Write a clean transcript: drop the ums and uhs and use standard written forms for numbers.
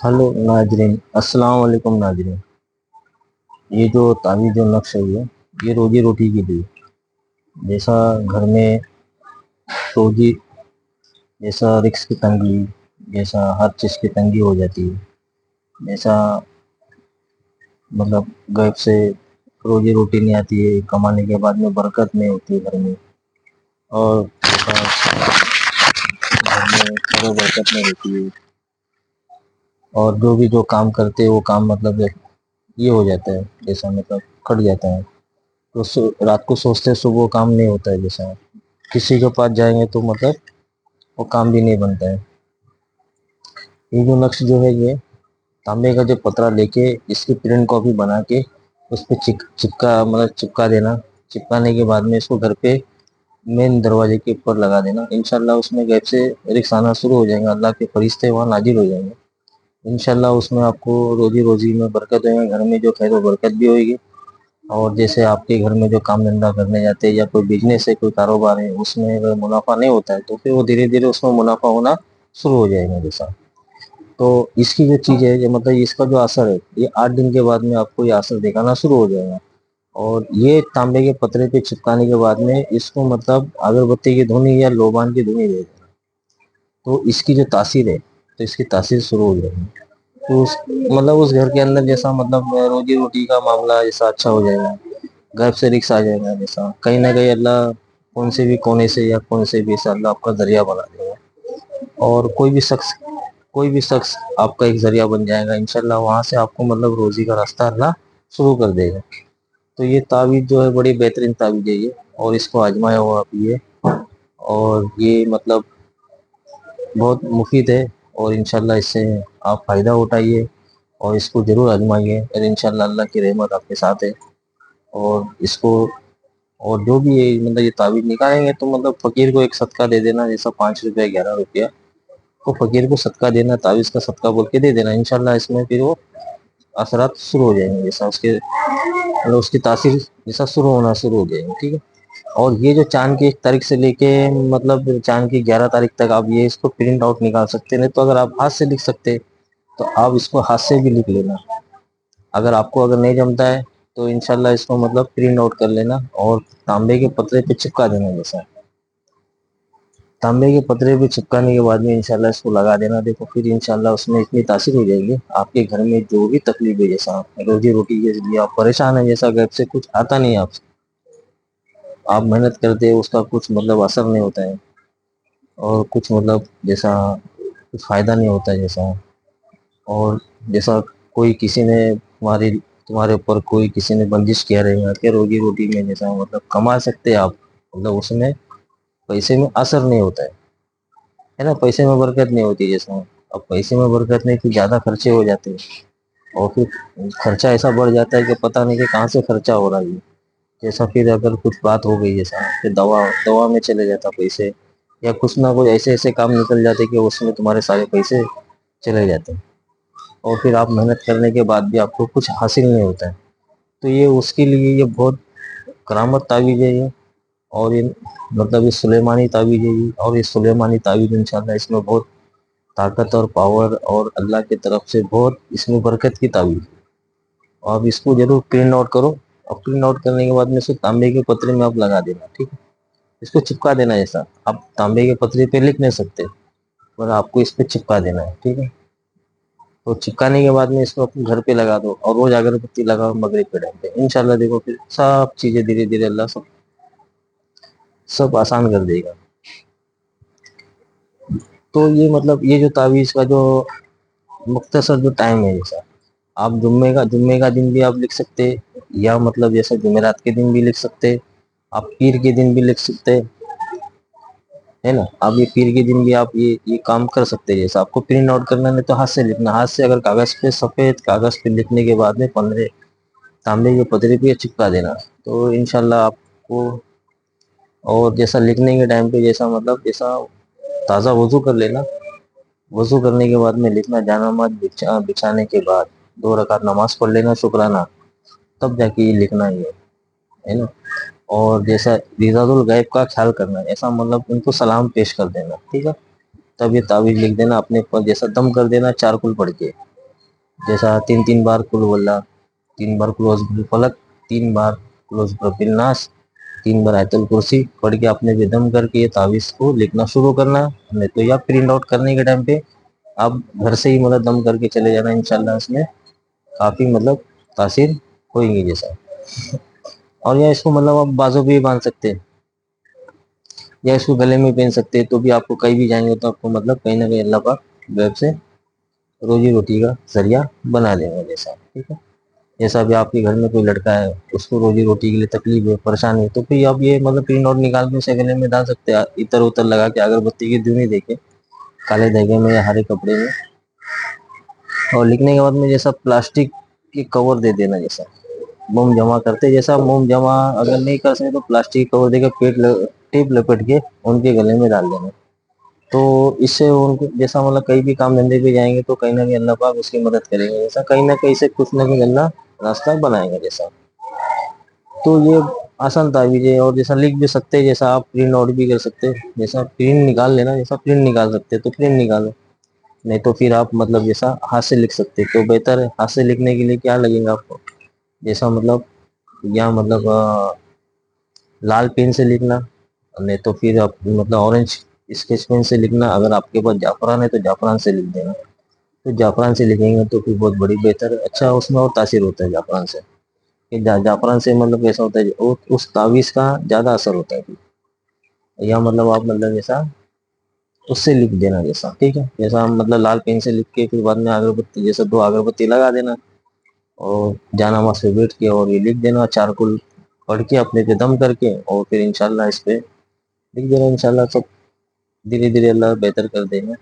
Hello नाजरीन, अस्सलाम वालेकुम नाजरीन। ये जो तावीज़ जो नक्श है ये रोजी रोटी के लिए। जैसा घर में रोजी, जैसा रिक्स की तंगी, जैसा हर चीज़ की तंगी हो जाती है, जैसा मतलब गैप से रोजी रोटी नहीं आती है, कमाने के बाद में बरकत नहीं होती है घर में। और जैसा घर में खैर बरकत नहीं रहती है, और जो भी जो काम करते हैं वो काम मतलब ये हो जाता है, जैसा मतलब कट जाता है। तो रात को सोचते हैं सुबह काम नहीं होता है। जैसा किसी के पास जाएंगे तो मतलब वो काम भी नहीं बनता है। ये जो नक्श जो है ये तांबे का जो पतरा लेके इसकी प्रिंट कॉपी बना के उस पर चिपका देना। चिपकाने के बाद में इसको घर पे मेन दरवाजे के ऊपर लगा देना। इंशाल्लाह उसमें गैप से रिक्स आना शुरू हो जाएंगे, अल्लाह के फरिश्ते वहाँ नाजिल हो जाएंगे। इंशाल्लाह उसमें आपको रोजी रोजी में बरकत होगी, घर में जो खैर बरकत भी होगी। और जैसे आपके घर में जो काम धंधा करने जाते हैं या कोई बिजनेस है, कोई कारोबार है, उसमें अगर मुनाफा नहीं होता है तो फिर वो धीरे धीरे उसमें मुनाफा होना शुरू हो जाएगा। जैसा तो इसकी जो चीज़ है, ये मतलब इसका जो असर है, ये 8 दिन के बाद में आपको ये असर दिखाना शुरू हो जाएगा। और ये तांबे के पतरे पे चिपकाने के बाद में इसको मतलब अगरबत्ती की धुनी या लोबान की धुनी दे देना, तो इसकी जो तासीर है, तो इसकी तासीर शुरू हो जाएगी। तो उस घर के अंदर जैसा मतलब रोजी रोटी का मामला जैसा अच्छा हो जाएगा, घर से रिक्स आ जाएगा। जैसा कहीं ना कहीं अल्लाह कौन से भी कोने से या कौन से भी ऐसा अल्लाह आपका जरिया बना देगा। और कोई भी शख्स आपका एक जरिया बन जाएगा इंशाल्लाह। वहां से आपको मतलब रोजी का रास्ता अल्लाह शुरू कर देगा। तो ये तावीज़ जो है बड़ी बेहतरीन तावीज़ है ये, और इसको आजमाया हुआ आप ये। और ये मतलब बहुत मुफीद है, और इंशाल्लाह इससे आप फ़ायदा उठाइए और इसको ज़रूर आजमाइए, और इंशाल्लाह अल्लाह की रहमत आपके साथ है। और इसको और जो भी ये मतलब ये तावीज़ निकालेंगे तो मतलब फ़कीर को एक सदका दे देना। जैसा 5 रुपया 11 रुपया को फ़कीर को सदका देना, तावीज़ का सदका बोल के दे देना। इंशाल्लाह इसमें फिर वो असरात शुरू हो जाएंगे, जैसा उसके मतलब उसकी तासीर जैसा शुरू होना शुरू हो जाएंगे। ठीक है। और ये जो चांद की 1 तारीख से लेके मतलब चांद की 11 तारीख तक आप ये इसको प्रिंट आउट निकाल सकते हैं। नहीं तो अगर आप हाथ से लिख सकते तो आप इसको हाथ से भी लिख लेना। अगर नहीं जमता है तो इंशाल्लाह इसको मतलब प्रिंट आउट कर लेना और तांबे के पतरे पे चिपका देना। जैसा तांबे के पतरे पे चिपकाने के बाद में इंशाल्लाह इसको लगा देना। देखो फिर इंशाल्लाह उसमें इतनी तासीर हो जाएगी, आपके घर में जो भी तकलीफ है, जैसा रोजी रोटी के लिए आप परेशान है, जैसा घर से कुछ आता नहीं है, आप मेहनत करते हैं उसका कुछ मतलब असर नहीं होता है, और कुछ मतलब जैसा कुछ फायदा नहीं होता है। जैसा और जैसा कोई किसी ने तुम्हारे ऊपर कोई किसी ने बंदिश किया रहेगा कि रोजी रोटी में जैसा मतलब कमा सकते हैं आप, मतलब उसमें पैसे में असर नहीं होता है ना, पैसे में बरकत नहीं होती। जैसा अब पैसे में बरकत नहीं तो ज़्यादा खर्चे हो जाते हैं, और फिर खर्चा ऐसा बढ़ जाता है कि पता नहीं कि कहाँ से खर्चा हो रहा है। जैसा फिर अगर कुछ बात हो गई, जैसा फिर दवा दवा में चले जाता पैसे, या कुछ ना कुछ ऐसे ऐसे काम निकल जाते कि उसमें तुम्हारे सारे पैसे चले जाते हैं, और फिर आप मेहनत करने के बाद भी आपको कुछ हासिल नहीं होता है। तो ये उसके लिए ये बहुत करामत तावीज़ है ये। और ये मतलब ये सुलेमानी तावीज़ है ये, और ये सुलेमानी तावीज़ इंशाल्लाह इसमें बहुत ताकत और पावर और अल्लाह की तरफ से बहुत इसमें बरकत की तावीज़। आप इसको जरूर प्रिंट आउट करो, और प्रिंट आउट करने के बाद में इसको तांबे के पत्रे में आप लगा देना। ठीक है। इसको चिपका देना। जैसा आप तांबे के पतरे पे लिख नहीं सकते, पर आपको इस पे चिपका देना है। ठीक है। तो चिपकाने के बाद में इसको अपने घर पे लगा दो, और रोज अगरबत्ती लगाओ मगरिब के टाइम पे। इंशाल्लाह देखो फिर सब चीजें धीरे धीरे अल्लाह सब आसान कर देगा। तो ये मतलब ये जो तावीज़ का जो मुख्तसर जो टाइम है, जैसा आप जुम्मे का दिन भी आप लिख सकते, या मतलब जैसे जुमेरात के दिन भी लिख सकते, आप पीर के दिन भी लिख सकते, है ना। आप ये पीर के दिन भी आप ये काम कर सकते हैं। जैसे आपको प्रिंट आउट करना नहीं तो हाथ से लिखना, हाथ से अगर कागज पे सफेद कागज पे लिखने के बाद में 15 तांबे के पतरे पे चिपका देना, तो इंशाल्लाह आपको। और जैसा लिखने के टाइम पे जैसा मतलब जैसा ताज़ा वजू कर लेना, वजू करने के बाद में लिखना, जानामाज बिछाने के बाद 2 रकात नमाज पढ़ लेना शुक्राना, तब जाके ये लिखना है ना। और जैसा रिजाजुल गैब का ख्याल करना, ऐसा मतलब उनको सलाम पेश कर देना। ठीक है। तब ये तावीज़ लिख देना अपने पर, जैसा दम कर देना 4 कुल पढ़ के, जैसा 3 बार कुल वल्ला, 3 बार क्लोज फलक, 3 बार क्लोज नास, 3 बार आयतल कुर्सी पढ़ के आपने भी दम करके ये तावीज़ को लिखना शुरू करना। नहीं तो या प्रिंट आउट करने के टाइम पे आप घर से ही मतलब दम करके चले जाना, इंशाल्लाह इसमें काफ़ी मतलब तासीर होगी जैसा। और या इसको मतलब आप बाजू भी बांध सकते हैं या इसको गले में पहन सकते हैं, तो भी आपको कहीं भी जाएंगे तो आपको मतलब कहीं ना कहीं अल्लाह पाक गैब से रोजी रोटी का जरिया बना देंगे जैसा। ठीक है, जैसा भी आपके घर में कोई लड़का है उसको रोजी रोटी के लिए तकलीफ है, परेशानी है, तो फिर आप ये मतलब प्रिंट आउट निकाल के उसे गले में डाल सकते हैं, इतर उतर लगा के अगरबत्ती की धुनी देके काले धागे में या हरे कपड़े में। और लिखने के बाद में जैसा प्लास्टिक की कवर दे देना, जैसा मोम जमा करते, जैसा मोम जमा अगर नहीं कर सके तो प्लास्टिक कवर देकर टेप लपेट के उनके गले में डाल देना। तो इससे उनको जैसा मतलब कहीं भी काम धंधे पे जाएंगे तो कहीं ना कहीं अल्लाह पाक उसकी मदद करेंगे, जैसा कहीं ना कहीं से कुछ ना कुछ अल्लाह रास्ता बनाएगा जैसा। तो ये आसान तावीज़ है। और जैसा लिख भी सकते हैं, जैसा आप प्रिंट आउट भी कर सकते हैं, जैसा प्रिंट निकाल लेना, जैसा प्रिंट निकाल सकते हैं तो प्रिंट निकालो, नहीं तो फिर आप मतलब जैसा हाथ से लिख सकते हैं तो बेहतर है। हाथ से लिखने के लिए क्या लगेगा आपको, जैसा मतलब या मतलब लाल पेन से लिखना, नहीं तो फिर आप मतलब ऑरेंज स्केच पेन से लिखना। अगर आपके पास जाफरान है तो जाफरान से लिख देना, तो जाफरान से लिखेंगे तो फिर बहुत बड़ी बेहतर अच्छा उसमें और तासीर होता है जाफरान से। कि जाफरान से मतलब कैसा होता है उस तावीज़ का ज़्यादा असर होता है। या मतलब आप मतलब जैसा उससे लिख देना जैसा। ठीक है, जैसा हम मतलब लाल पेन से लिख के फिर बाद में अगरबत्ती जैसा 2 अगरबत्ती लगा देना और जानामाज़ पे बैठ के और ये लिख देना, चारकोल पढ़ के अपने पे दम करके, और फिर इंशाल्लाह इस पे लिख देना। इंशाल्लाह सब धीरे धीरे अल्लाह बेहतर कर देगा।